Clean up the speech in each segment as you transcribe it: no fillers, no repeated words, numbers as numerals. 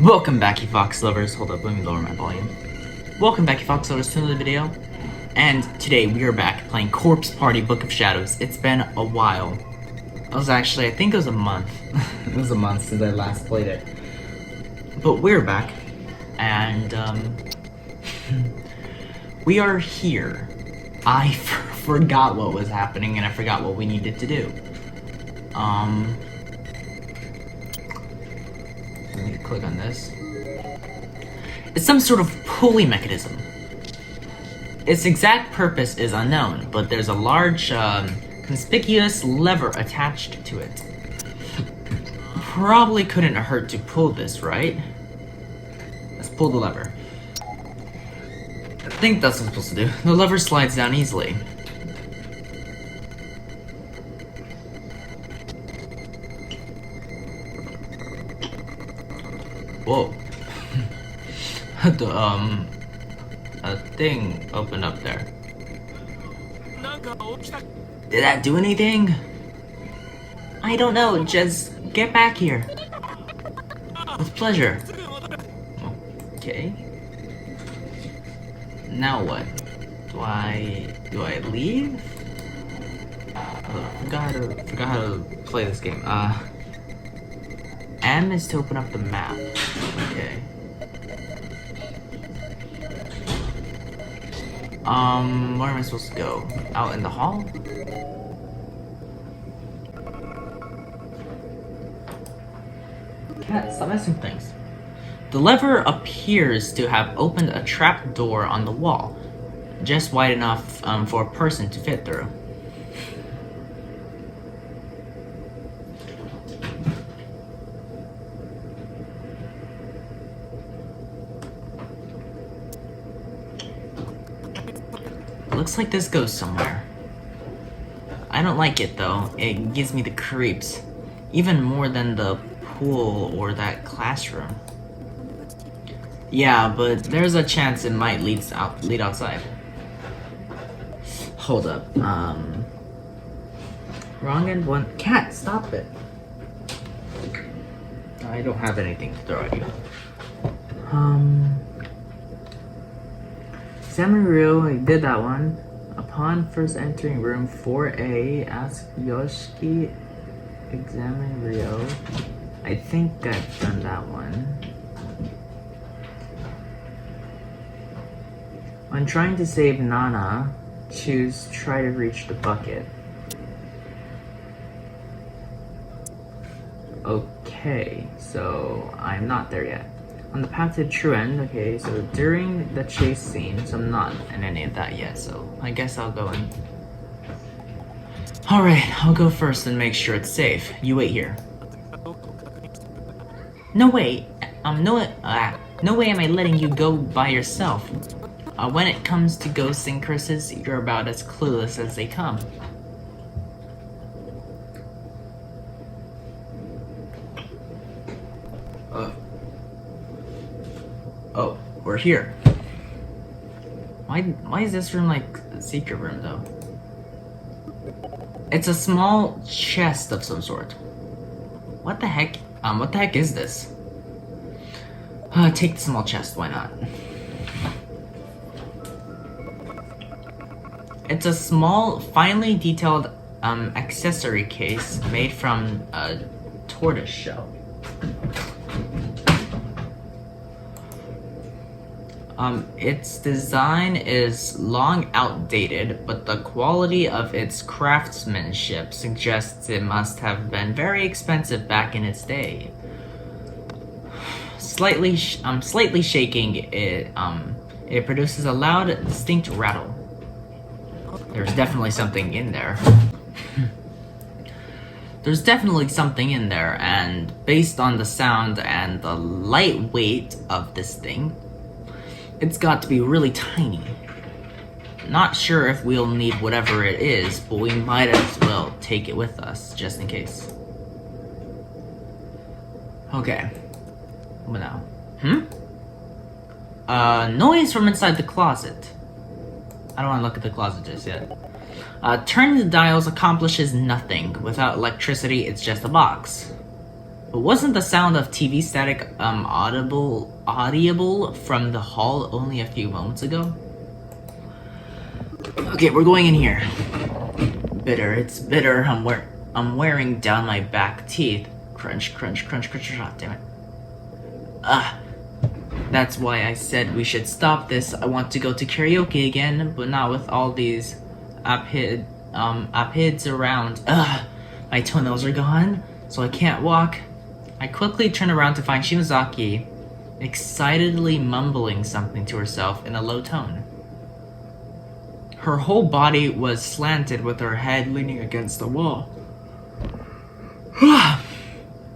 Welcome back, you Fox lovers. Hold up, let me lower my volume. Welcome back, you Fox lovers, to another video. And today we are back playing Corpse Party Book of Shadows. It's been a while. It was actually, I think it was a month. It was a month since I last played it. But we're back, and we are here. I forgot what was happening, and I forgot what we needed to do. Let me click on this. It's some sort of pulley mechanism. Its exact purpose is unknown, but there's a large, conspicuous lever attached to it. Probably couldn't hurt to pull this, right? Let's pull the lever. I think that's what I'm supposed to do. The lever slides down easily. Whoa. A thing opened up there. Did that do anything? I don't know, just get back here. With pleasure. Okay. Now what? Do I leave? Forgot how to play this game. M is to open up the map. Okay. Where am I supposed to go? Out in the hall? Cat, stop messing with things. The lever appears to have opened a trap door on the wall, just wide enough for a person to fit through. Looks like this goes somewhere. I don't like it though. It gives me the creeps. Even more than the pool or that classroom. Yeah, but there's a chance it might lead outside. Hold up. Wrong end one. Cat, stop it. I don't have anything to throw at you. Examine Ryo, I did that one. Upon first entering room 4A, ask Yoshiki. Examine Ryo. I think I've done that one. When trying to save Nana, choose try to reach the bucket. Okay, so I'm not there yet. On the path to the true end, okay, so during the chase scene, so I'm not in any of that yet, so I guess I'll go in. Alright, I'll go first and make sure it's safe. You wait here. No way, no way am I letting you go by yourself. When it comes to ghosts and curses, you're about as clueless as they come. Oh, we're here. Why is this room like a secret room though? It's a small chest of some sort. What the heck? What the heck is this? Take the small chest, why not? It's a small, finely detailed accessory case made from a tortoise shell. Its design is long outdated, but the quality of its craftsmanship suggests it must have been very expensive back in its day. Slightly shaking, it produces a loud, distinct rattle. There's definitely something in there. There's definitely something in there, and based on the sound and the light weight of this thing, it's got to be really tiny. Not sure if we'll need whatever it is, but we might as well take it with us, just in case. Okay. What now? Noise from inside the closet. I don't want to look at the closet just yet. Turning the dials accomplishes nothing. Without electricity, it's just a box. But wasn't the sound of TV static audible from the hall only a few moments ago? Okay, we're going in here. Bitter, it's bitter. I'm wearing down my back teeth. Crunch, crunch, crunch, crunch. Oh, damn it. That's why I said we should stop this. I want to go to karaoke again, but not with all these aphids around. My toenails are gone, so I can't walk. I quickly turn around to find Shinozaki excitedly mumbling something to herself in a low tone. Her whole body was slanted with her head leaning against the wall.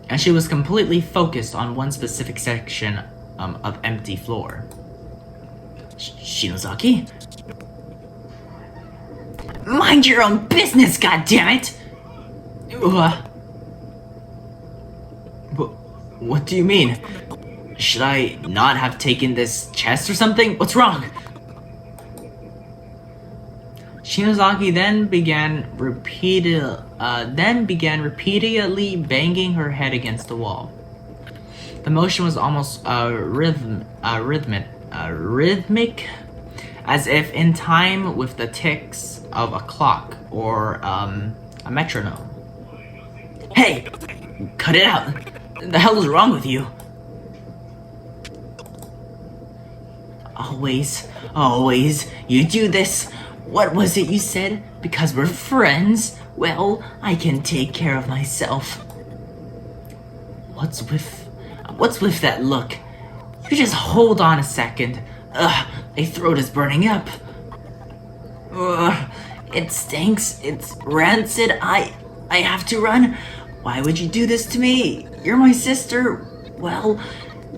And she was completely focused on one specific section of empty floor. Shinozaki? Mind your own business, goddammit! What do you mean? Should I not have taken this chest or something? What's wrong? Shinozaki then began repeatedly banging her head against the wall. The motion was almost rhythmic, as if in time with the ticks of a clock or a metronome. Hey! Cut it out! The hell is wrong with you? Always, you do this. What was it you said? Because we're friends? Well, I can take care of myself. What's with that look? You just hold on a second. My throat is burning up. It stinks. It's rancid. I have to run. Why would you do this to me? You're my sister. Well,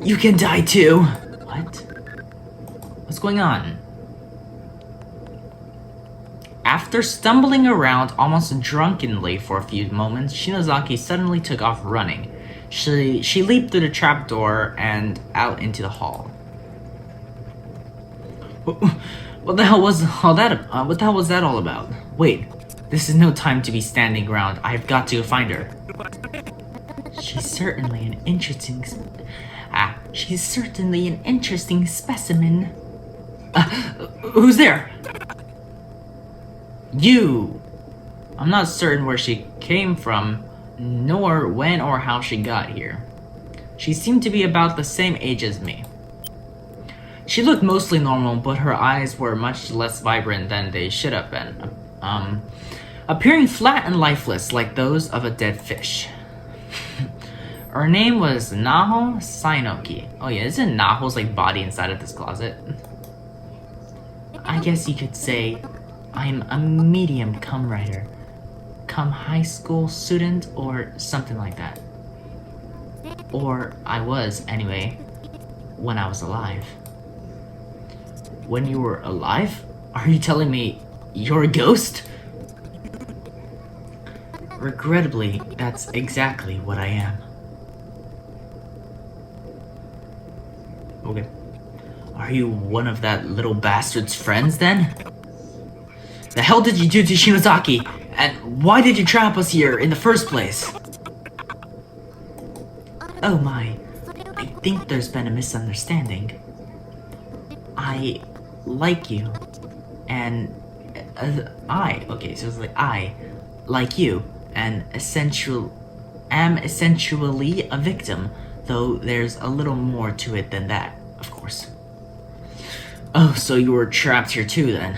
you can die too. What? What's going on? After stumbling around almost drunkenly for a few moments, Shinozaki suddenly took off running. She leaped through the trapdoor and out into the hall. What the hell was all that? What the hell was that all about? Wait, this is no time to be standing around. I've got to find her. She's certainly an interesting specimen. Who's there? You. I'm not certain where she came from, nor when or how she got here. She seemed to be about the same age as me. She looked mostly normal, but her eyes were much less vibrant than they should have been, appearing flat and lifeless like those of a dead fish. Her name was Naho Sainoki. Oh yeah, isn't Naho's like body inside of this closet? I guess you could say I'm a medium cum writer, cum high school student, or something like that. Or I was, anyway, when I was alive. When you were alive? Are you telling me you're a ghost? Regrettably, that's exactly what I am. Okay. Are you one of that little bastard's friends, then? The hell did you do to Shinozaki? And why did you trap us here in the first place? Oh my, I think there's been a misunderstanding. I like you, and okay, so it's like I like you, and am essentially a victim, though there's a little more to it than that, of course. Oh, so you were trapped here too then,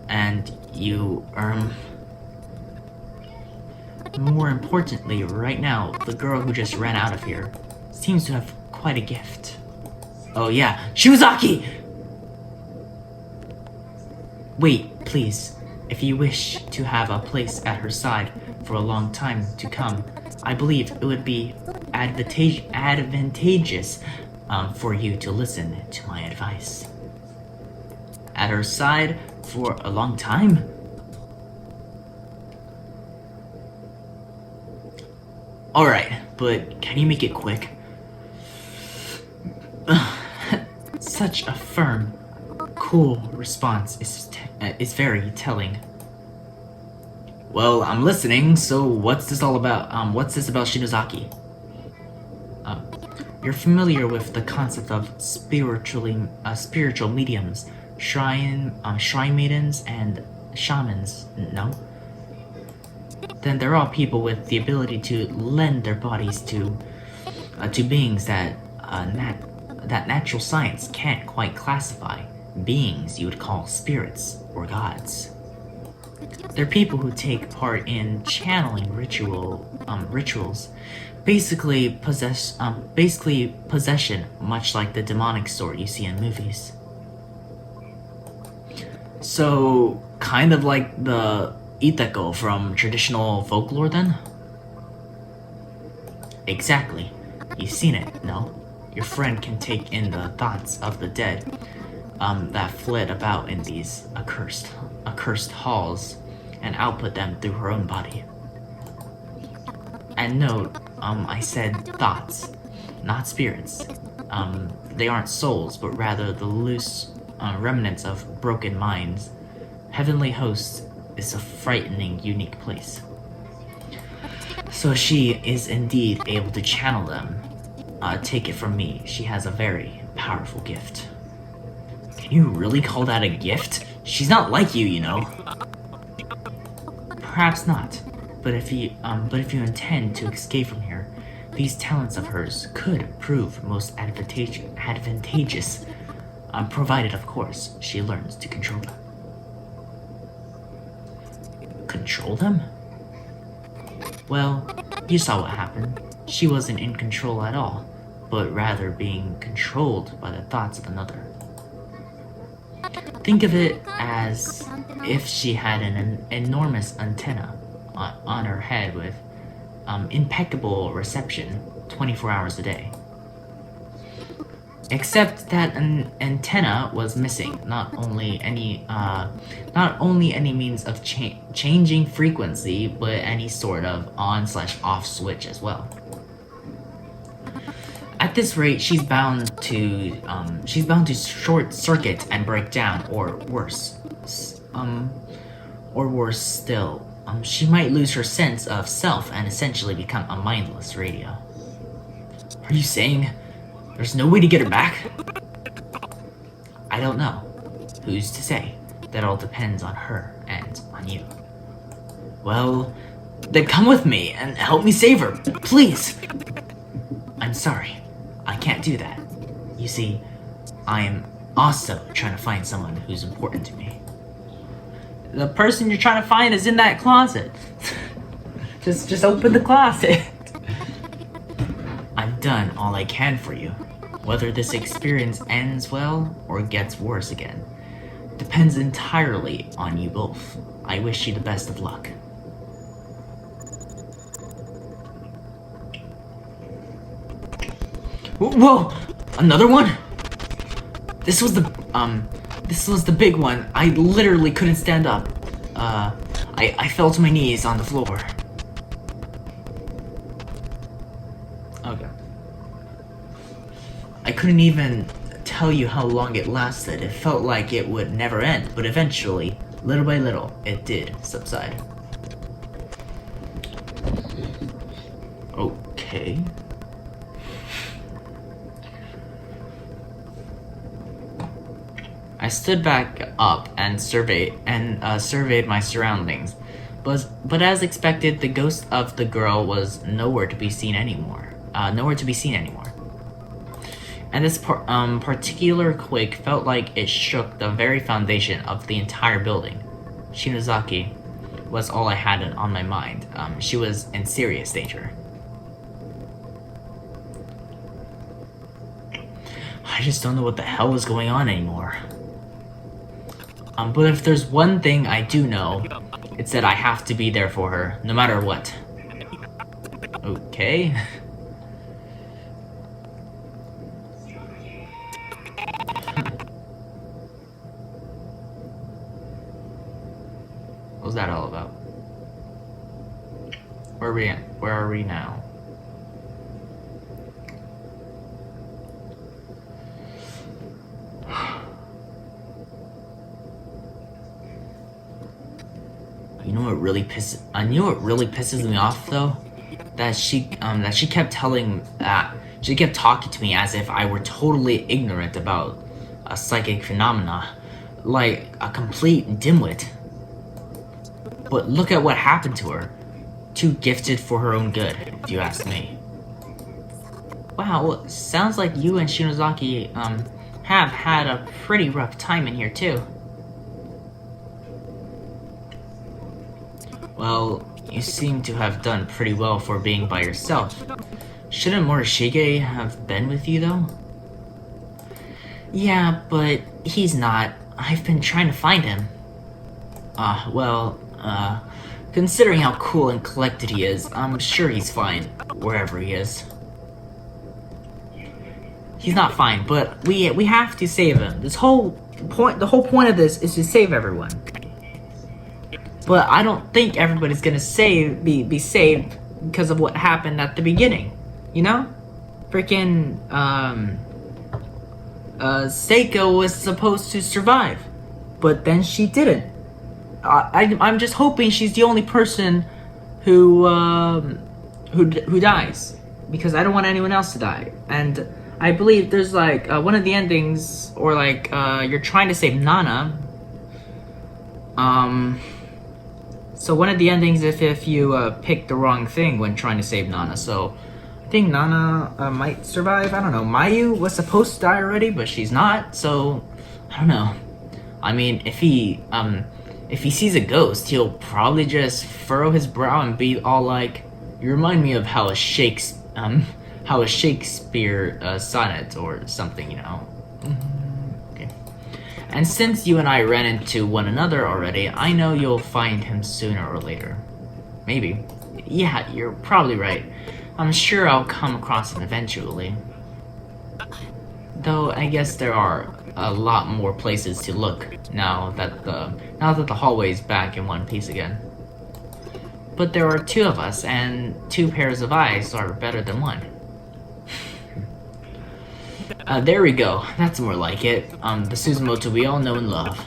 and you, more importantly, right now, the girl who just ran out of here seems to have quite a gift. Oh yeah, Shinozaki! Wait, please. If you wish to have a place at her side for a long time to come, I believe it would be advantageous for you to listen to my advice. At her side for a long time? Alright, but can you make it quick? Such a firm, cool response is very telling. Well, I'm listening, so what's this all about? What's this about Shinozaki? You're familiar with the concept of spiritual mediums, shrine maidens, and shamans, no? Then they're all people with the ability to lend their bodies to beings that natural science can't quite classify. Beings you would call spirits or gods. They're people who take part in channeling rituals, basically possession, much like the demonic sort you see in movies. So, kind of like the Itako from traditional folklore, then? Exactly. You've seen it, no? Your friend can take in the thoughts of the dead that fled about in these accursed halls and output them through her own body. And note, I said thoughts, not spirits. They aren't souls, but rather the loose remnants of broken minds. Heavenly Hosts is a frightening, unique place. So she is indeed able to channel them. Take it from me, she has a very powerful gift. Can you really call that a gift? She's not like you, you know. Perhaps not, but if you intend to escape from here, these talents of hers could prove most advantageous, provided, of course, she learns to control them. Control them? Well, you saw what happened. She wasn't in control at all, but rather being controlled by the thoughts of another. Think of it as if she had an enormous antenna on her head with impeccable reception 24 hours a day. Except that an antenna was missing, not only any means of changing frequency, but any sort of on/off switch as well. At this rate, she's bound to short circuit and break down, or worse still, she might lose her sense of self and essentially become a mindless radio. Are you saying there's no way to get her back? I don't know. Who's to say? That all depends on her and on you. Well, then come with me and help me save her, please. I'm sorry. I can't do that. You see, I am also trying to find someone who's important to me. The person you're trying to find is in that closet. just open the closet. I've done all I can for you. Whether this experience ends well or gets worse again depends entirely on you both. I wish you the best of luck. Whoa! Another one? This was the big one. I literally couldn't stand up. I fell to my knees on the floor. Okay. I couldn't even tell you how long it lasted. It felt like it would never end, but eventually, little by little, it did subside. Okay. I stood back up and surveyed my surroundings, but as expected, the ghost of the girl was nowhere to be seen anymore. And this particular quake felt like it shook the very foundation of the entire building. Shinozaki was all I had on my mind. She was in serious danger. I just don't know what the hell was going on anymore. But if there's one thing I do know, it's that I have to be there for her, no matter what. Okay. What was that all about? Where are we at? Where are we now? You know what really pisses me off though? That she kept telling She kept talking to me as if I were totally ignorant about a psychic phenomena, like a complete dimwit. But look at what happened to her. Too gifted for her own good, if you ask me. Wow, well, sounds like you and Shinozaki, have had a pretty rough time in here, too. Well, you seem to have done pretty well for being by yourself. Shouldn't Morishige have been with you, though? Yeah, but he's not. I've been trying to find him. Considering how cool and collected he is, I'm sure he's fine, wherever he is. He's not fine, but we have to save him. The whole point of this is to save everyone. But I don't think everybody's gonna be saved because of what happened at the beginning. You know? Freaking, Seiko was supposed to survive, but then she didn't. I'm just hoping she's the only person who dies, because I don't want anyone else to die. And I believe there's like one of the endings, or like you're trying to save Nana. So one of the endings if you pick the wrong thing when trying to save Nana. So I think Nana might survive. I don't know. Mayu was supposed to die already, but she's not. So I don't know. I mean, if he sees a ghost, he'll probably just furrow his brow and be all like, "You remind me of how a Shakespeare sonnet or something, you know." Okay. And since you and I ran into one another already, I know you'll find him sooner or later. Maybe. Yeah, you're probably right. I'm sure I'll come across him eventually. Though I guess there are a lot more places to look now that the hallway's back in one piece again. But there are two of us, and two pairs of eyes are better than one. There we go. That's more like it. The Suzumoto we all know and love.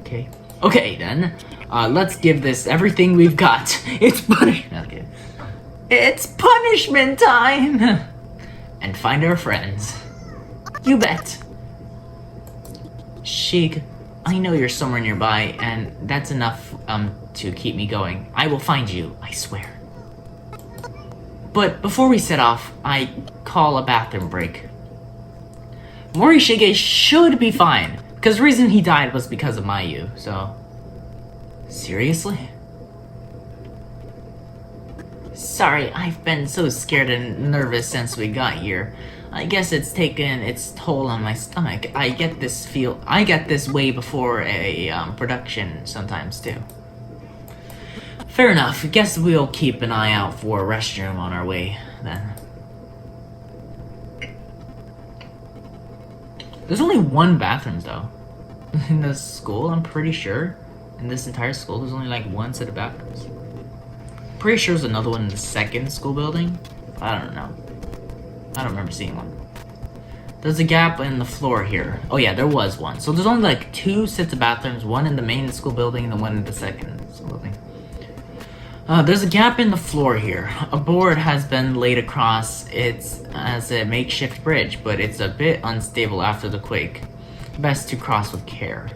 Okay. Okay, then. Let's give this everything we've got. Okay. It's punishment time! And find our friends. You bet. Shig, I know you're somewhere nearby, and that's enough, to keep me going. I will find you, I swear. But before we set off, I call a bathroom break. Morishige should be fine, because the reason he died was because of Mayu, so... Seriously? Sorry, I've been so scared and nervous since we got here. I guess it's taken its toll on my stomach. I get this way before a production sometimes too. Fair enough. Guess we'll keep an eye out for a restroom on our way then. There's only one bathroom though. In the school, I'm pretty sure. In this entire school, there's only like one set of bathrooms. Pretty sure there's another one in the second school building. I don't know. I don't remember seeing one. There's a gap in the floor here. Oh yeah, there was one. So there's only like two sets of bathrooms, one in the main school building and the one in the second school building. There's a gap in the floor here. A board has been laid across it as a makeshift bridge, but it's a bit unstable after the quake. Best to cross with care.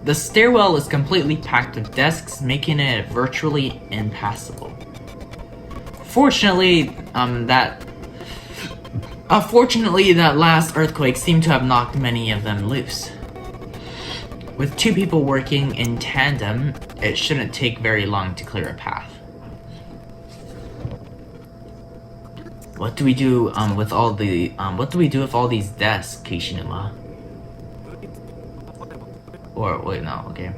The stairwell is completely packed with desks, making it virtually impassable. Fortunately, that last earthquake seemed to have knocked many of them loose. With two people working in tandem, it shouldn't take very long to clear a path. What do we do with all these desks, Kishinuma? Or wait, no, okay.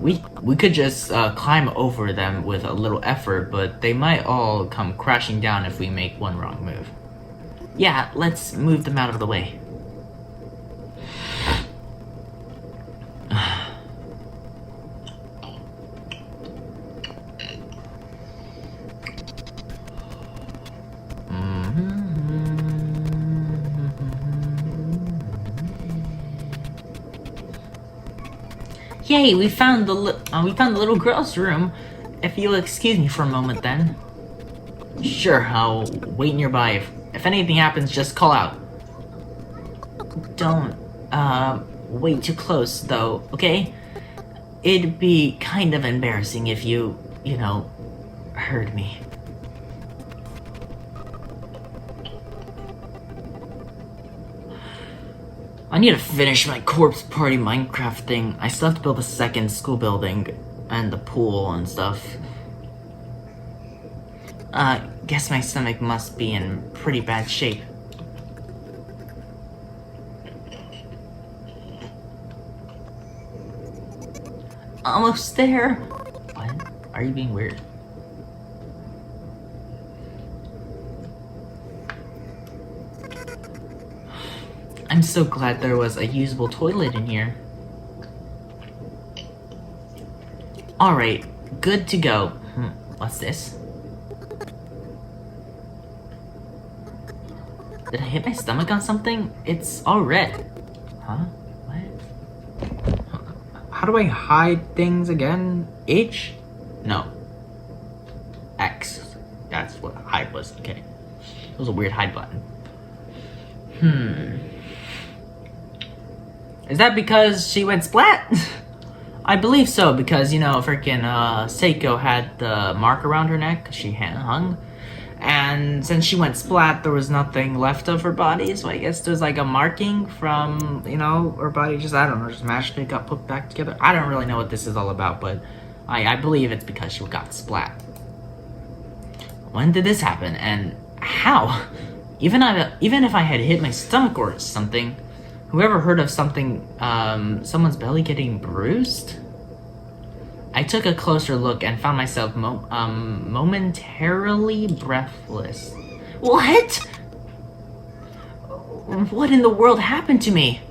We could just climb over them with a little effort, but they might all come crashing down if we make one wrong move. Yeah, let's move them out of the way. Hey, we found the little girl's room. If you'll excuse me for a moment, then. Sure, I'll wait nearby. If anything happens, just call out. Don't, wait too close, though, okay? It'd be kind of embarrassing if you know, heard me. I need to finish my corpse party Minecraft thing. I still have to build a second school building and the pool and stuff. Guess my stomach must be in pretty bad shape. Almost there. What? Are you being weird? I'm so glad there was a usable toilet in here. Alright, good to go. What's this? Did I hit my stomach on something? It's all red. Huh? What? How do I hide things again? H? No. X. That's what hide was. Okay. It was a weird hide button. Is that because she went splat? I believe so, because, you know, freaking Seiko had the mark around her neck. She hung. And since she went splat, there was nothing left of her body. So I guess there's like a marking from, you know, her body just, I don't know, just magically got put back together. I don't really know what this is all about, but I believe it's because she got splat. When did this happen? And how? Even if I had hit my stomach or something, whoever heard of something, someone's belly getting bruised? I took a closer look and found myself momentarily breathless. What? What in the world happened to me?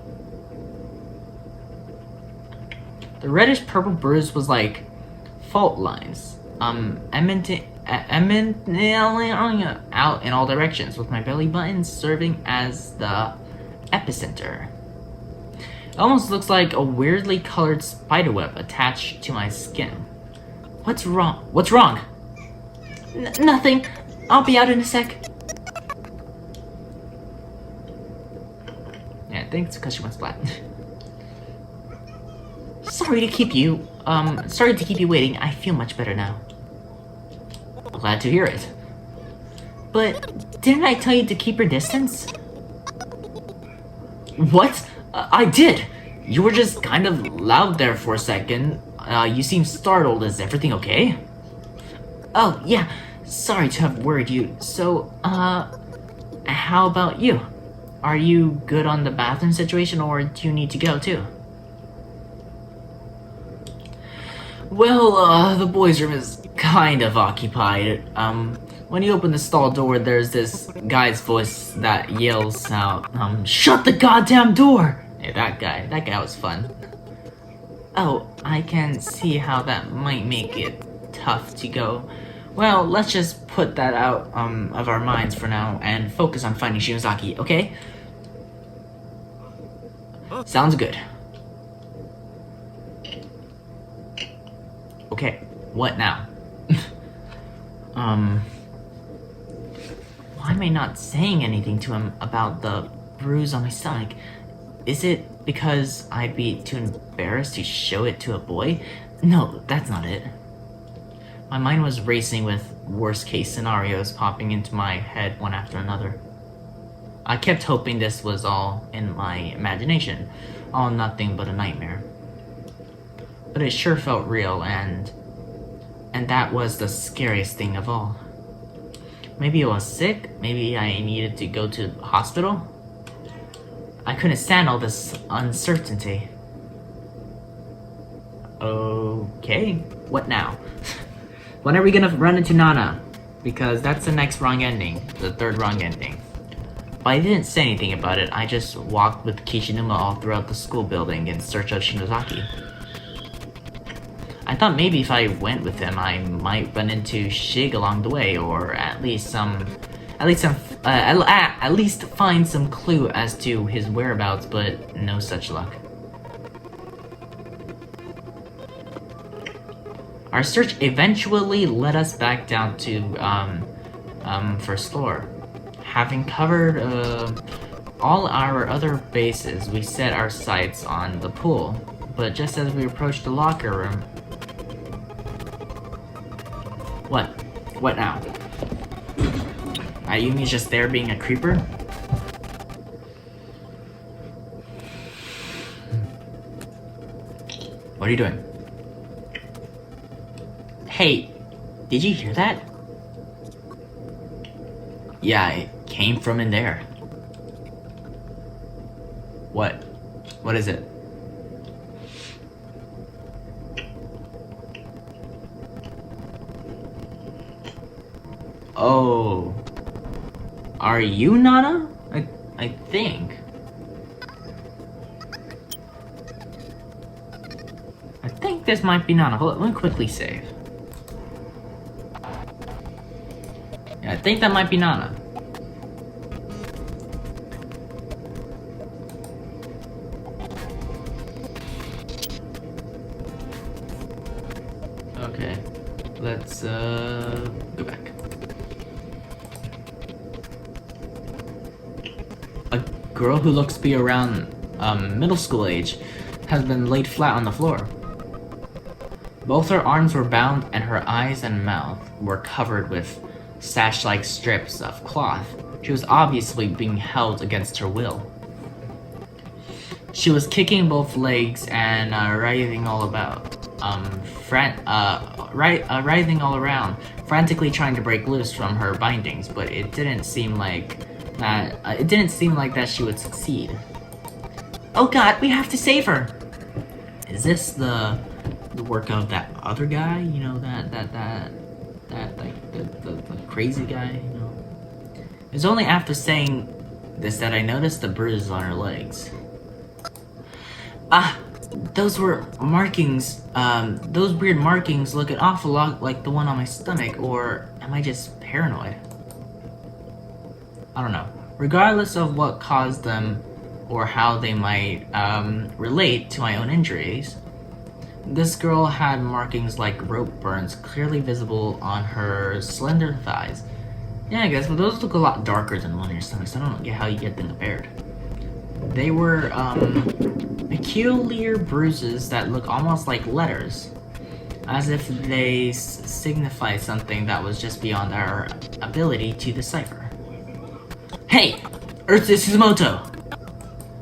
The reddish-purple bruise was like fault lines, emanating out in all directions, with my belly button serving as the epicenter. It almost looks like a weirdly colored spiderweb attached to my skin. What's wrong? What's wrong? Nothing. I'll be out in a sec. Yeah, I think it's because she went splat. Sorry to keep you waiting. I feel much better now. Glad to hear it. But didn't I tell you to keep your distance? What? I did! You were just kind of loud there for a second. You seemed startled. Is everything okay? Oh, yeah. Sorry to have worried you. So, how about you? Are you good on the bathroom situation, or do you need to go too? Well, the boys' room is kind of occupied. When you open the stall door, there's this guy's voice that yells out, "Shut the goddamn door!" Yeah, that guy was fun. Oh, I can see how that might make it tough to go. Well, let's just put that out of our minds for now and focus on finding Shimazaki, okay? Sounds good. Okay, what now? Why am I not saying anything to him about the bruise on my stomach? Is it because I'd be too embarrassed to show it to a boy? No, that's not it. My mind was racing with worst case scenarios popping into my head one after another. I kept hoping this was all in my imagination, all nothing but a nightmare. But it sure felt real, and that was the scariest thing of all. Maybe I was sick, maybe I needed to go to the hospital. I couldn't stand all this uncertainty. Okay, what now? When are we gonna run into Nana? Because that's the next wrong ending, the third wrong ending. But I didn't say anything about it, I just walked with Kishinuma all throughout the school building in search of Shinozaki. I thought maybe if I went with him, I might run into Shig along the way, or at least find some clue as to his whereabouts, but no such luck. Our search eventually led us back down to first floor. Having covered all our other bases, we set our sights on the pool. But just as we approached the locker room... What? What now? Ayumi's just there being a creeper? What are you doing? Hey, did you hear that? Yeah, it came from in there. What? What is it? Oh. Are you Nana? I think. I think this might be Nana. Hold on, let me quickly save. Yeah, I think that might be Nana. Okay, let's go back. A girl who looks to be around middle school age has been laid flat on the floor. Both her arms were bound and her eyes and mouth were covered with sash-like strips of cloth. She was obviously being held against her will. She was kicking both legs and writhing all about. Writhing all around, frantically trying to break loose from her bindings, but it didn't seem like that she would succeed. Oh God, we have to save her! Is this the work of that other guy? You know, that like the crazy guy, you know? It was only after saying this that I noticed the bruises on her legs. Ah, those were markings. Those weird markings look an awful lot like the one on my stomach, or am I just paranoid? I don't know. Regardless of what caused them or how they might relate to my own injuries, this girl had markings like rope burns clearly visible on her slender thighs. Yeah, I guess, but those look a lot darker than one on your stomach, so I don't get how you get them compared. They were peculiar bruises that look almost like letters, as if they signify something that was just beyond our ability to decipher. Hey! Earth Suzumoto!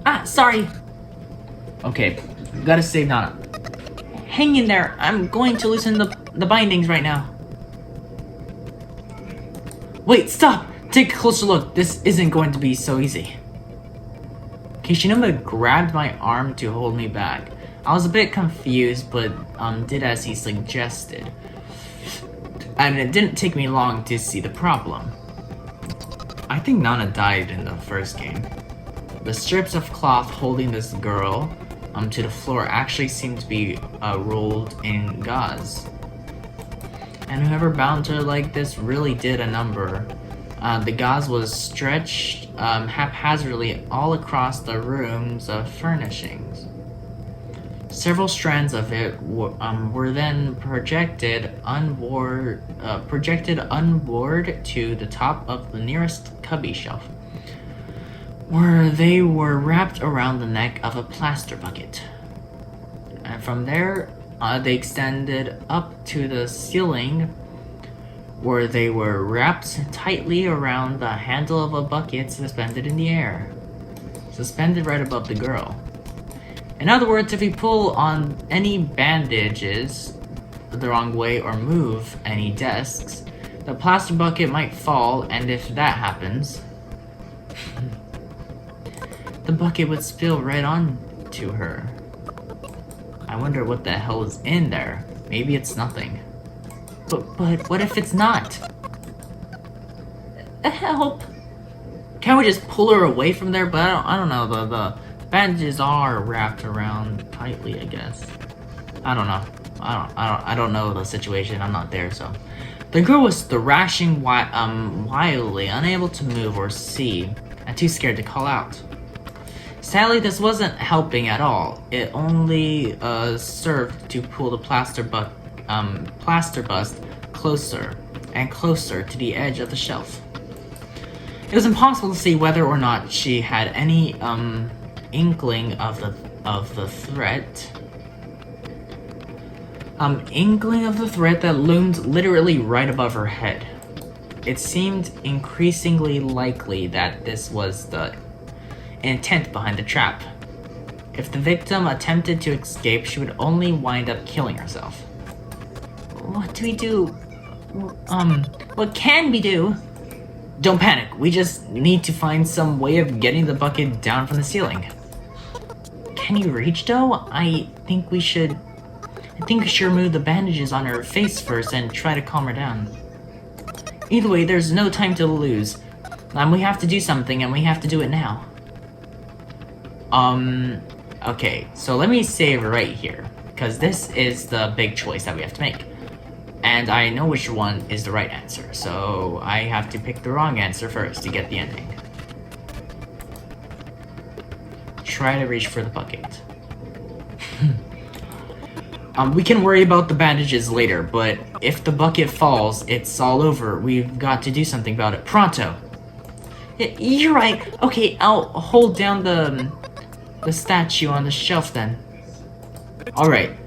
Ah, sorry! Okay, gotta save Nana. Hang in there, I'm going to loosen the bindings right now. Wait, stop! Take a closer look, this isn't going to be so easy. Kishinuma grabbed my arm to hold me back. I was a bit confused, but did as he suggested. And it didn't take me long to see the problem. I think Nana died in the first game. The strips of cloth holding this girl to the floor actually seemed to be rolled in gauze. And whoever bound her like this really did a number. The gauze was stretched haphazardly all across the room's furnishings. Several strands of it were then projected onward to the top of the nearest cubby shelf, where they were wrapped around the neck of a plaster bucket. And from there, they extended up to the ceiling, where they were wrapped tightly around the handle of a bucket suspended in the air, suspended right above the girl. In other words, if you pull on any bandages the wrong way or move any desks, the plaster bucket might fall, and if that happens, the bucket would spill right onto her. I wonder what the hell is in there. Maybe it's nothing. But what if it's not? Help! Can't we just pull her away from there? But I don't know. The bandages are wrapped around tightly, I guess. I don't know. I don't know the situation. I'm not there, so. The girl was thrashing wildly, unable to move or see, and too scared to call out. Sadly, this wasn't helping at all. It only served to pull the plaster plaster bust closer and closer to the edge of the shelf. It was impossible to see whether or not she had any inkling of the threat. Inkling of the threat that loomed literally right above her head. It seemed increasingly likely that this was the intent behind the trap. If the victim attempted to escape, she would only wind up killing herself. What do we do? What can we do? Don't panic, we just need to find some way of getting the bucket down from the ceiling. Can you reach, though? I think we should remove the bandages on her face first and try to calm her down. Either way, there's no time to lose. We have to do something, and we have to do it now. Okay, so let me save right here, because this is the big choice that we have to make. And I know which one is the right answer, so I have to pick the wrong answer first to get the ending. Try to reach for the bucket. We can worry about the bandages later, but if the bucket falls, it's all over. We've got to do something about it. Pronto! You're right. Okay, I'll hold down the statue on the shelf then. Alright.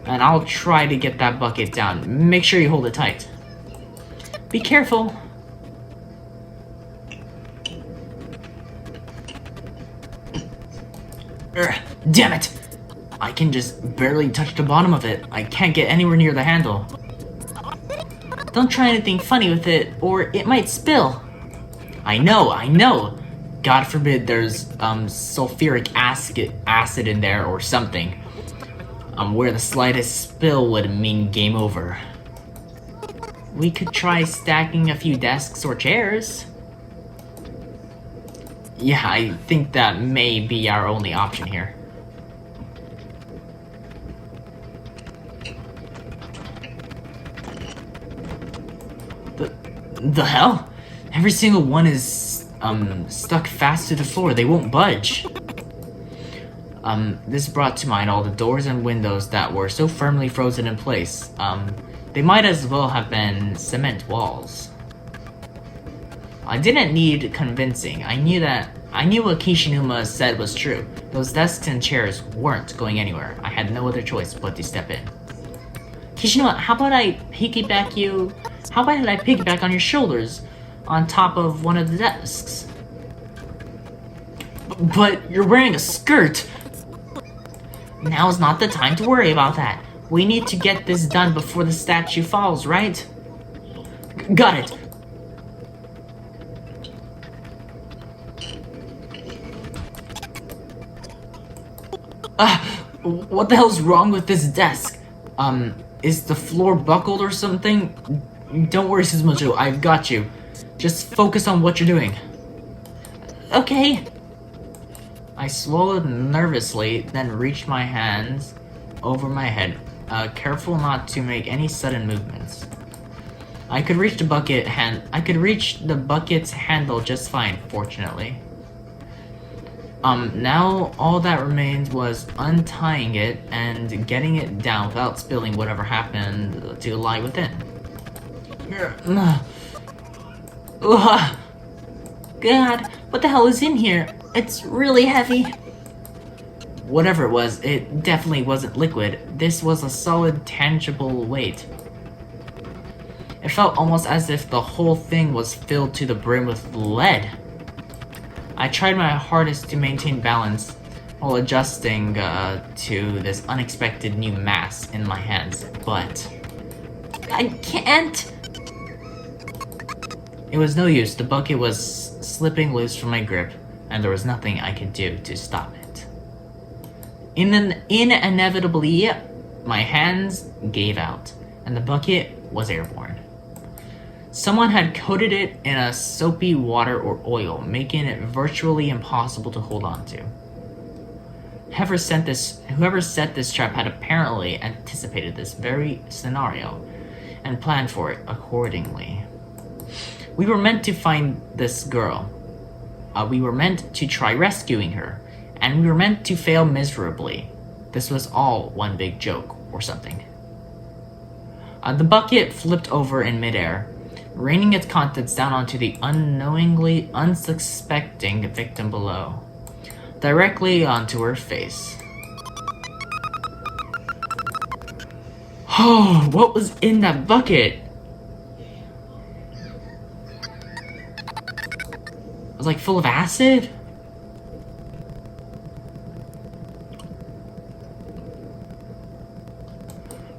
And I'll try to get that bucket down. Make sure you hold it tight. Be careful. Damn it! I can just barely touch the bottom of it. I can't get anywhere near the handle. Don't try anything funny with it, or it might spill. I know. God forbid there's sulfuric acid in there or something. Where the slightest spill would mean game over. We could try stacking a few desks or chairs. Yeah, I think that may be our only option here. The hell? Every single one is stuck fast to the floor. They won't budge. This brought to mind all the doors and windows that were so firmly frozen in place. They might as well have been cement walls. I didn't need convincing. I knew what Kishinuma said was true. Those desks and chairs weren't going anywhere. I had no other choice but to step in. Kishinuma, how about I piggyback on your shoulders on top of one of the desks? But you're wearing a skirt! Now's not the time to worry about that. We need to get this done before the statue falls, right? Got it. What the hell's wrong with this desk? Is the floor buckled or something? Don't worry, Suzumojo, I've got you. Just focus on what you're doing. Okay. I swallowed nervously, then reached my hands over my head, careful not to make any sudden movements. I could reach the bucket's handle just fine, fortunately. Now all that remained was untying it and getting it down without spilling whatever happened to lie within. God, what the hell is in here? It's really heavy. Whatever it was, it definitely wasn't liquid. This was a solid, tangible weight. It felt almost as if the whole thing was filled to the brim with lead. I tried my hardest to maintain balance while adjusting to this unexpected new mass in my hands, but I can't. It was no use. The bucket was slipping loose from my grip, and there was nothing I could do to stop it. Inevitably, my hands gave out, and the bucket was airborne. Someone had coated it in a soapy water or oil, making it virtually impossible to hold on to. Whoever set this trap had apparently anticipated this very scenario and planned for it accordingly. We were meant to find this girl. We were meant to try rescuing her, and we were meant to fail miserably. This was all one big joke or something. The bucket flipped over in midair, raining its contents down onto the unknowingly unsuspecting victim below, directly onto her face. Oh, what was in that bucket? It was like full of acid?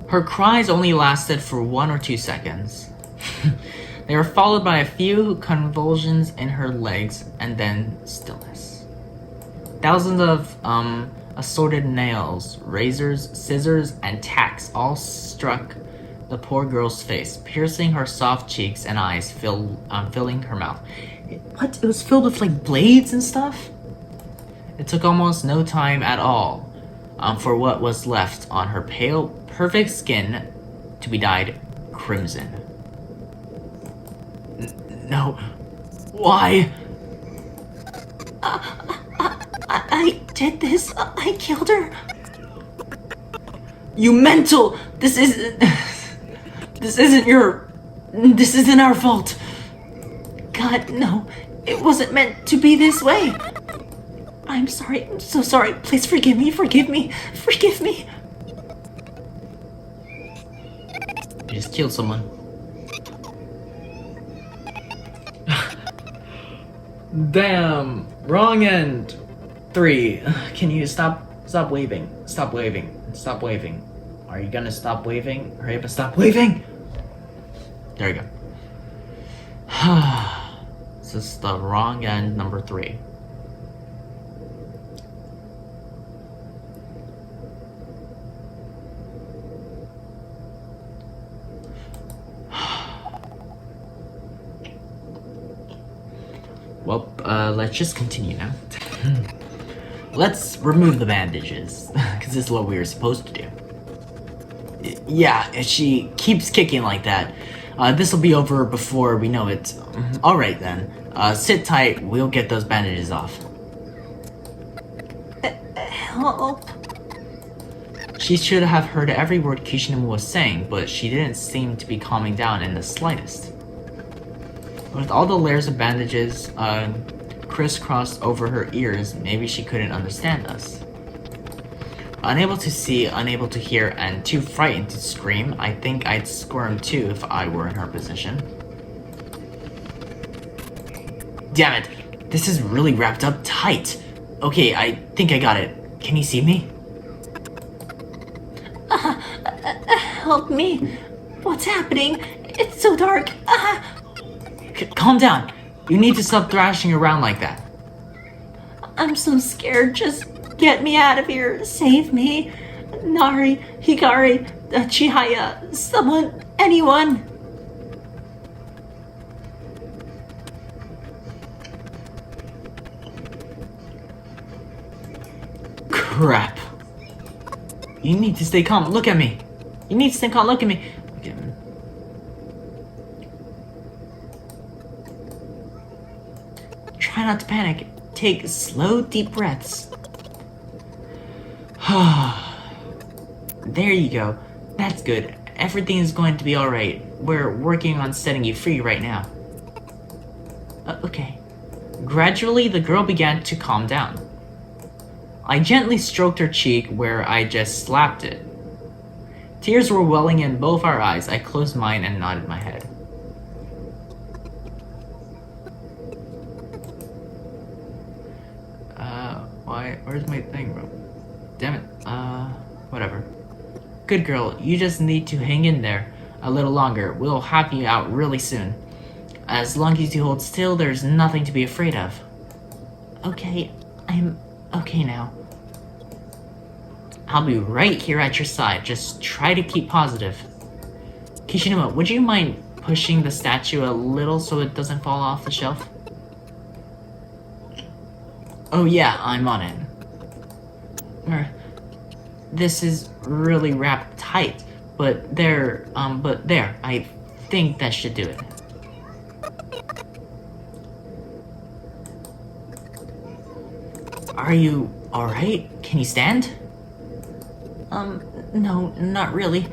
Her cries only lasted for 1 or 2 seconds. They were followed by a few convulsions in her legs and then stillness. Thousands of assorted nails, razors, scissors, and tacks all struck the poor girl's face, piercing her soft cheeks and eyes, filling her mouth. What? It was filled with like blades and stuff? It took almost no time at all for what was left on her pale, perfect skin to be dyed crimson. No. Why? I did this. I killed her. You mental! This isn't our fault. God, no. It wasn't meant to be this way. I'm sorry. I'm so sorry. Please forgive me. Forgive me. Forgive me. You just killed someone. Damn. Wrong end. 3. Can you stop waving? Stop waving. Stop waving. Are you gonna stop waving? Hurry up and stop waving! There you go. This is the wrong end, number 3. Well, let's just continue now. Let's remove the bandages, because this is what we were supposed to do. Yeah, if she keeps kicking like that, this will be over before we know it. Alright then, sit tight, we'll get those bandages off. Help. She should have heard every word Kishinuma was saying, but she didn't seem to be calming down in the slightest. With all the layers of bandages crisscrossed over her ears, maybe she couldn't understand us. Unable to see, unable to hear, and too frightened to scream, I think I'd squirm too if I were in her position. Damn it! This is really wrapped up tight! Okay, I think I got it. Can you see me? Help me. What's happening? It's so dark. Calm down. You need to stop thrashing around like that. I'm so scared. Just get me out of here. Save me. Nari, Hikari, Chihaya, someone, anyone. Crap. You need to stay calm. Look at me. You need to stay calm. Look at me. Try not to panic. Take slow, deep breaths. There you go. That's good. Everything is going to be alright. We're working on setting you free right now. Okay. Gradually, the girl began to calm down. I gently stroked her cheek where I just slapped it. Tears were welling in both our eyes. I closed mine and nodded my head. Where's my thing, bro? Damn it. Whatever. Good girl, you just need to hang in there a little longer. We'll have you out really soon. As long as you hold still, there's nothing to be afraid of. Okay, I'm okay now. I'll be right here at your side. Just try to keep positive. Kishinuma, would you mind pushing the statue a little so it doesn't fall off the shelf? Oh yeah, I'm on it. This is really wrapped tight, but there, I think that should do it. Are you alright? Can you stand? No, not really.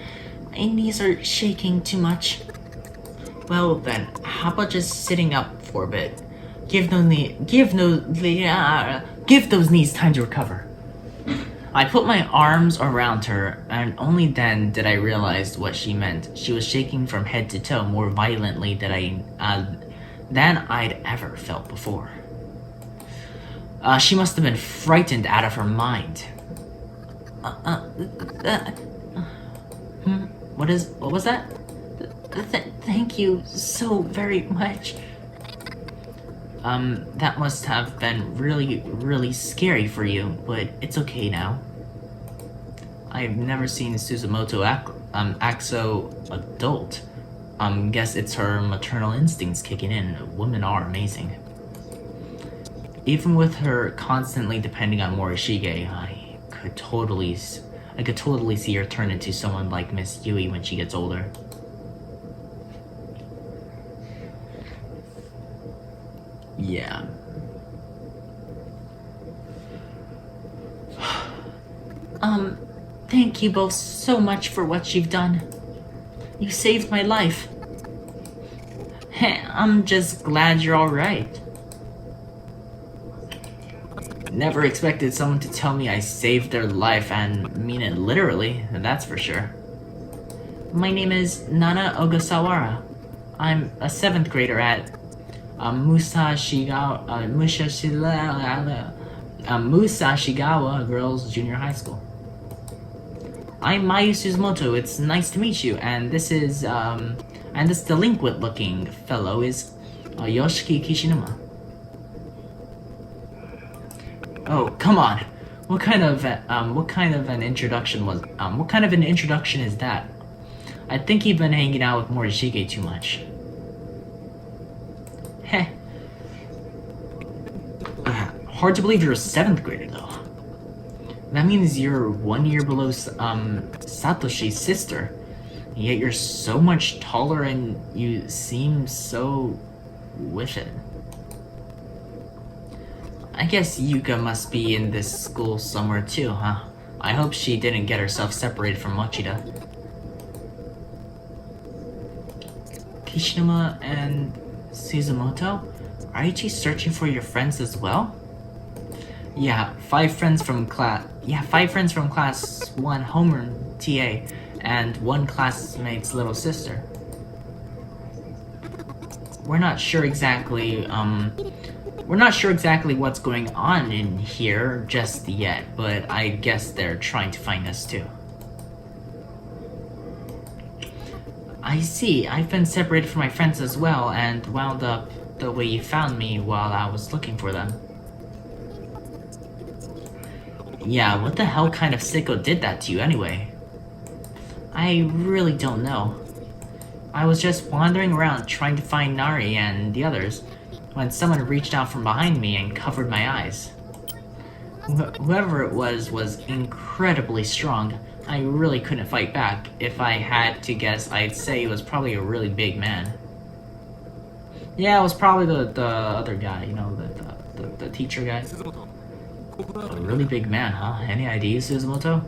My knees are shaking too much. Well then, how about just sitting up for a bit? Give those knees time to recover. I put my arms around her, and only then did I realize what she meant. She was shaking from head to toe more violently than I'd ever felt before. She must have been frightened out of her mind. What was that? Thank you so very much. That must have been really, really scary for you, but it's okay now. I've never seen Suzumoto act so adult. Guess it's her maternal instincts kicking in. Women are amazing. Even with her constantly depending on Morishige, I could totally see her turn into someone like Miss Yui when she gets older. Yeah. Thank you both so much for what you've done. You saved my life. I'm just glad you're alright. Never expected someone to tell me I saved their life and mean it literally, that's for sure. My name is Nana Ogasawara. I'm a 7th grader at Musashigawa Girls Junior High School. I'm Mayu Suzumoto. It's nice to meet you. And this delinquent-looking fellow is Yoshiki Kishinuma. Oh, come on! What kind of an introduction is that? I think you've been hanging out with Morishige too much. Heh. Hard to believe you're a 7th grader, though. That means you're 1 year below Satoshi's sister. Yet you're so much taller and you seem so with it. I guess Yuka must be in this school somewhere too, huh? I hope she didn't get herself separated from Mochida. Kishinuma and Suzumoto? Are you two searching for your friends as well? Yeah, 5 friends from class 1 homeroom TA and 1 classmate's little sister. We're not sure exactly what's going on in here just yet, but I guess they're trying to find us too. I see. I've been separated from my friends as well and wound up the way you found me while I was looking for them. Yeah, what the hell kind of sicko did that to you anyway? I really don't know. I was just wandering around trying to find Nari and the others when someone reached out from behind me and covered my eyes. Whoever it was incredibly strong. I really couldn't fight back. If I had to guess, I'd say he was probably a really big man. Yeah, it was probably the other guy, you know, the teacher guy. A really big man, huh? Any ideas, Suzumoto?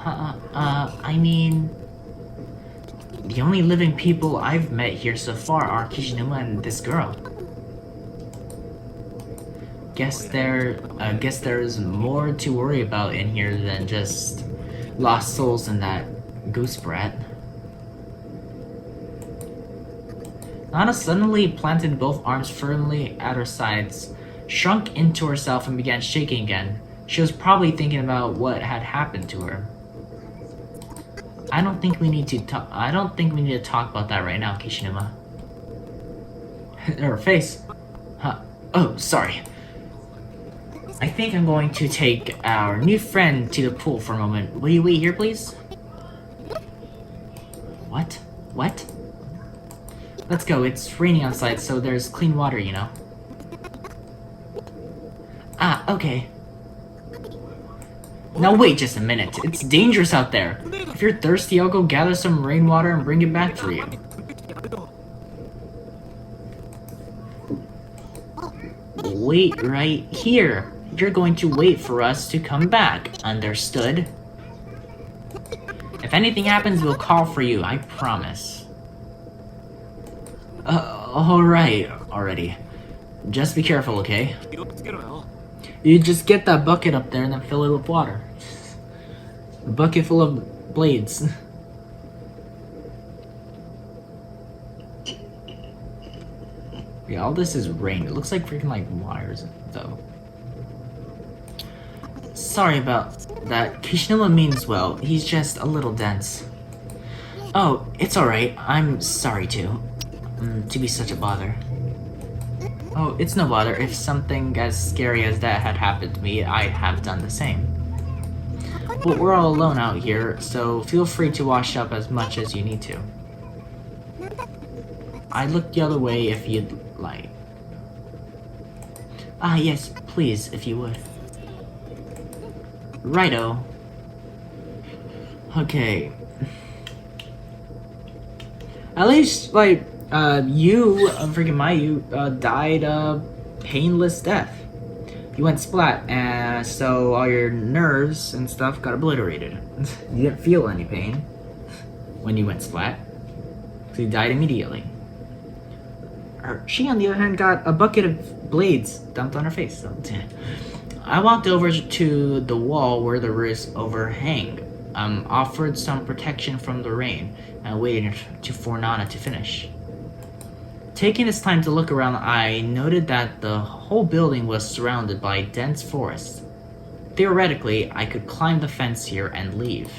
I mean... The only living people I've met here so far are Kishinuma and this girl. Guess there's more to worry about in here than just lost souls and that goose brat. Nana suddenly planted both arms firmly at her sides, shrunk into herself and began shaking again. She was probably thinking about what had happened to her. I don't think we need to talk about that right now, Kishinuma. Her face. Huh. Oh, sorry. I think I'm going to take our new friend to the pool for a moment. Will you wait here, please? What? What? Let's go. It's raining outside, so there's clean water, you know. Ah, okay. Now wait just a minute. It's dangerous out there. If you're thirsty, I'll go gather some rainwater and bring it back for you. Wait right here. You're going to wait for us to come back. Understood? If anything happens, we'll call for you, I promise. Alright, already. Just be careful, okay? You just get that bucket up there and then fill it with water. A bucket full of blades. Yeah, all this is rain. It looks like freaking like wires, though. Sorry about that. Kishnilla means well. He's just a little dense. Oh, it's alright. I'm sorry too. To be such a bother. Oh, it's no bother. If something as scary as that had happened to me, I'd have done the same. But we're all alone out here, so feel free to wash up as much as you need to. I'd look the other way if you'd like. Ah, yes, please, if you would. Righto. Okay. At least, like, you, freaking Mayu, died a painless death. You went splat, and so all your nerves and stuff got obliterated. You didn't feel any pain when you went splat, so you died immediately. She, on the other hand, got a bucket of blades dumped on her face. So. I walked over to the wall where the roofs overhang, offered some protection from the rain, and waited for Nana to finish. Taking this time to look around, I noted that the whole building was surrounded by dense forest. Theoretically, I could climb the fence here and leave.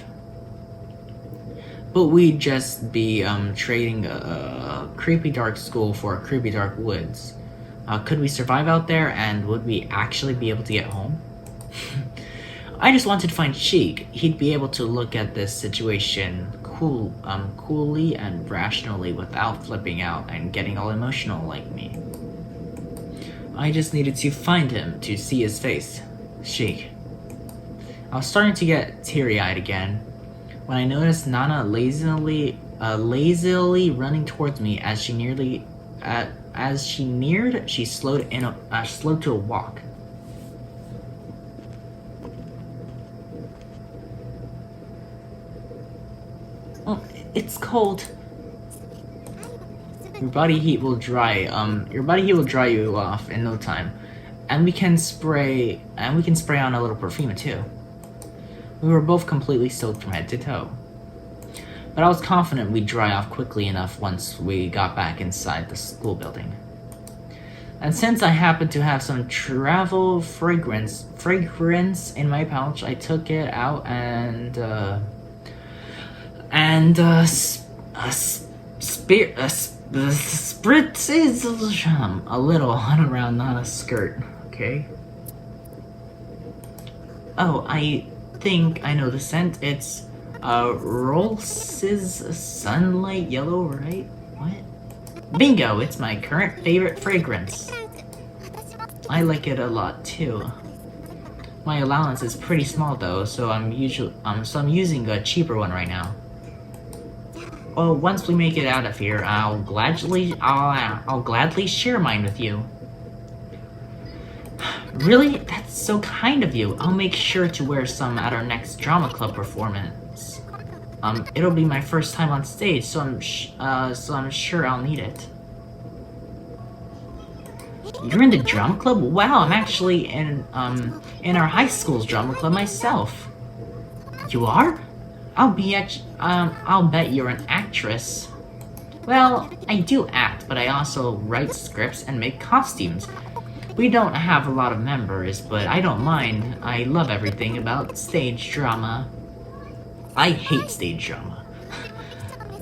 But we'd just be trading a creepy dark school for a creepy dark woods. Could we survive out there, and would we actually be able to get home? I just wanted to find Sheik. He'd be able to look at this situation coolly and rationally without flipping out and getting all emotional like me. I just needed to find him to see his face. Sheik. I was starting to get teary-eyed again when I noticed Nana lazily running towards me. As she neared, she slowed to a walk. Oh, it's cold. Your body heat will dry you off in no time, and we can spray on a little perfume too. We were both completely soaked from head to toe, but I was confident we'd dry off quickly enough once we got back inside the school building. And since I happened to have some travel fragrance in my pouch, I took it out and spritzes a little on around Nana's skirt. Okay. Oh, I think I know the scent. It's Rolls' Sunlight Yellow, right? What? Bingo! It's my current favorite fragrance. I like it a lot too. My allowance is pretty small though, so I'm using a cheaper one right now. Well, once we make it out of here, I'll gladly share mine with you. Really? That's so kind of you. I'll make sure to wear some at our next drama club performance. It'll be my first time on stage, so I'm sure I'll need it. You're in the drama club? Wow, I'm actually in our high school's drama club myself. You are? I'll bet you're an actress. Well, I do act, but I also write scripts and make costumes. We don't have a lot of members, but I don't mind. I love everything about stage drama. I hate stage drama.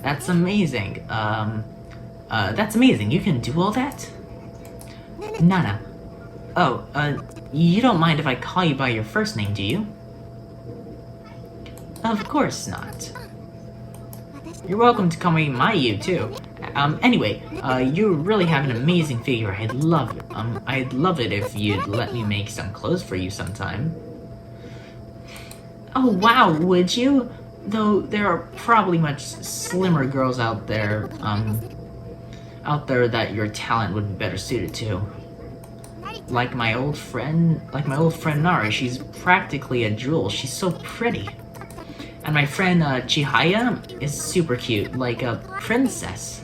That's amazing. That's amazing. You can do all that? Nana. Oh, you don't mind if I call you by your first name, do you? Of course not. You're welcome to call me Mayu, too. Anyway, you really have an amazing figure. I'd love it if you'd let me make some clothes for you sometime. Oh, wow, would you? Though there are probably much slimmer girls out there that your talent would be better suited to. Like my old friend Nari, she's practically a jewel. She's so pretty. And my friend Chihaya is super cute, like a princess.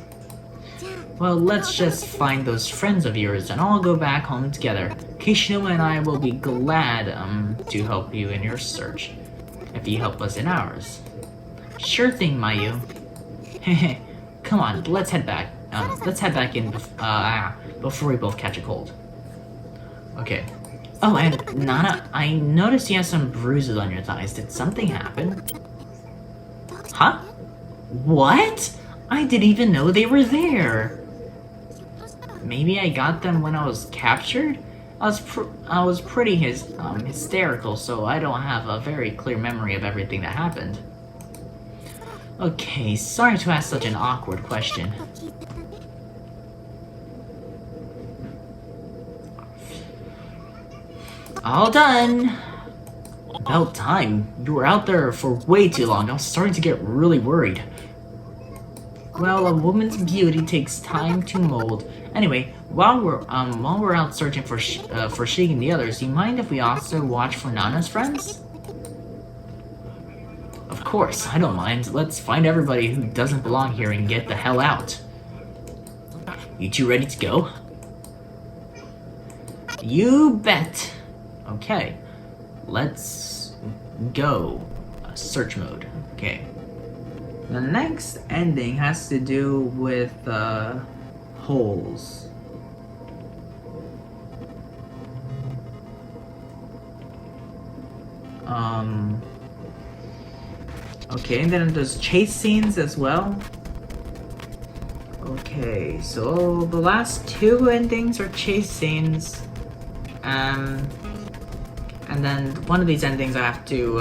Well, let's just find those friends of yours and all go back home together. Kishino and I will be glad to help you in your search, if you help us in ours. Sure thing, Mayu. Hehe. Come on, let's head back. Let's head back in before we both catch a cold. Okay. Oh, and Nana, I noticed you have some bruises on your thighs. Did something happen? Huh? What? I didn't even know they were there. Maybe I got them when I was captured? I was pretty hysterical, so I don't have a very clear memory of everything that happened. Okay, sorry to ask such an awkward question. All done! About time. You were out there for way too long. I was starting to get really worried. Well, a woman's beauty takes time to mold. Anyway, while we're out searching for Shig and the others, do you mind if we also watch for Nana's friends? Of course, I don't mind. Let's find everybody who doesn't belong here and get the hell out. You two ready to go? You bet. Okay, let's go. Search mode. Okay. The next ending has to do with holes. Okay, and then there's chase scenes as well. Okay, so the last two endings are chase scenes. And then one of these endings I have to,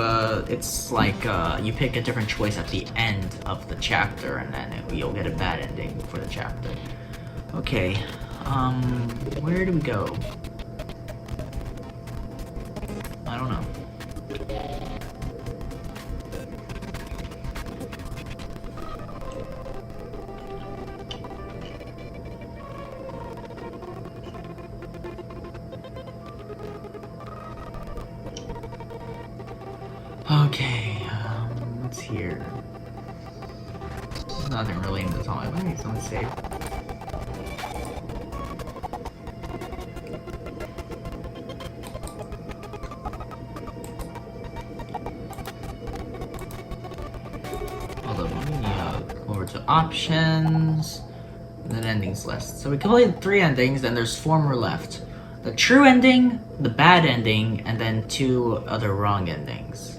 it's like, you pick a different choice at the end of the chapter, and then you'll get a bad ending for the chapter. Okay, where do we go? I don't know. Okay, what's here? There's nothing really in the time. I need something safe. Hold on, let me go over to options, and then endings list. So we completed 3 endings, then there's 4 more left. The true ending, the bad ending, and then 2 other wrong endings.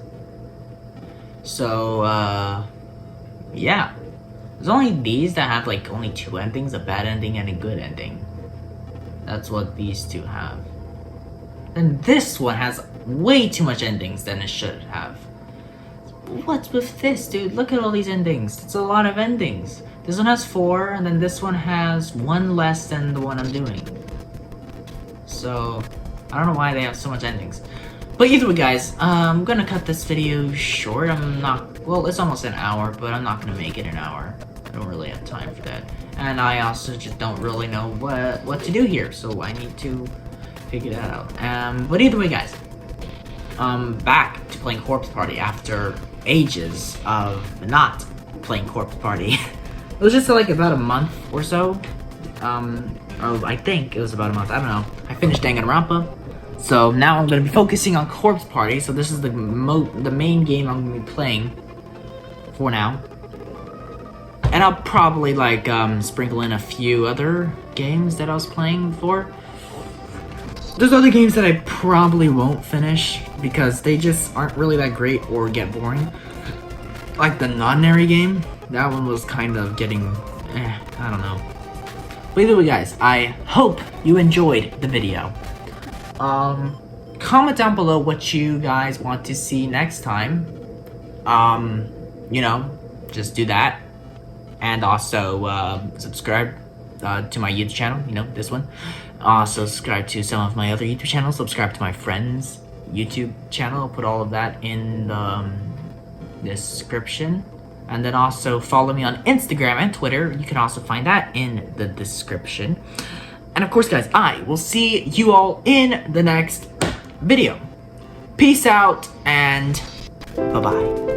So, yeah. There's only these that have, like, only 2 endings, a bad ending and a good ending. That's what these 2 have. And this one has way too much endings than it should have. What's with this, dude? Look at all these endings. It's a lot of endings. This one has 4, and then this one has 1 less than the one I'm doing. So, I don't know why they have so much endings. But either way, guys, I'm gonna cut this video short. Well, it's almost an hour, but I'm not gonna make it an hour. I don't really have time for that. And I also just don't really know what to do here, so I need to figure that out. But either way, guys, I'm back to playing Corpse Party after ages of not playing Corpse Party. It was just like about a month or so. I think it was about a month, I don't know. I finished Danganronpa. So now I'm going to be focusing on Corpse Party, so this is the main game I'm going to be playing for now. And I'll probably, like, sprinkle in a few other games that I was playing before. There's other games that I probably won't finish, because they just aren't really that great or get boring. Like the non-nary game, that one was kind of getting, I don't know. But either way, guys, I hope you enjoyed the video. Comment down below what you guys want to see next time. You know, just do that. And also, subscribe, to my YouTube channel, you know, this one. Also, subscribe to some of my other YouTube channels. Subscribe to my friend's YouTube channel. I'll put all of that in the description. And then also follow me on Instagram and Twitter. You can also find that in the description. And of course, guys, I will see you all in the next video. Peace out, and bye-bye.